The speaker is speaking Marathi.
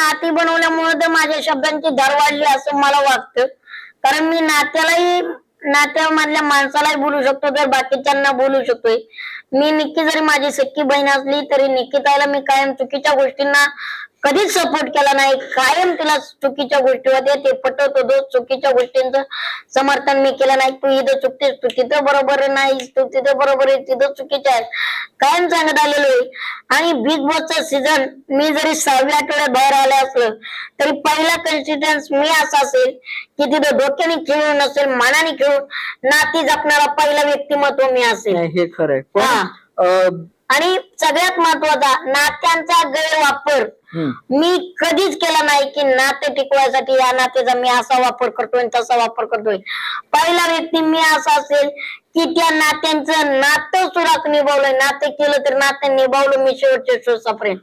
नाती बनवल्यामुळे तर माझ्या शब्दांची धार वाढली असं मला वाटतं. कारण मी नात्यामधल्या माणसालाही बोलू शकतो तर बाकीच्यांना बोलू शकतोय. मी निक्की जरी माझी सख्खी बहीण असली तरी निक्कीताईला मी कायम चुकीच्या गोष्टींना कधीच सपोर्ट केला नाही. कायम तिला चुकीच्या गोष्टी होत्या ते पटत होतो. चुकीच्या गोष्टींचं समर्थन मी केलं नाही. तू इथं चुकतेस, तू तिथं बरोबर नाहीस, तू तिथं बरोबर आहे, तिथं चुकीचं आहे, कायम सांगत आलेलो आहे. आणि बिग बॉसचा सीझन मी जरी 6व्या आठवड्यात बाहेर आले असलं तरी पहिला कन्सिस्टन्स मी असा असेल की तिथं डोक्याने खेळून नसेल, मनाने खेळून नाती जपणारा पहिला व्यक्तिमत्व मी असेल. हे खरंय. आणि सगळ्यात महत्वाचा नात्यांचा गैरवापर मी कधीच केला नाही की नाते टिकवायसाठी या नात्याचा मी असा वापर करतोय तसा वापर करतोय. पहिला व्यक्ती मी असा असेल की त्या नात्यांचं नातं सुद्धा निभावलंय. नाते केलं तर नातं निभावलं मी शेवटच्या श्वासापर्यंत.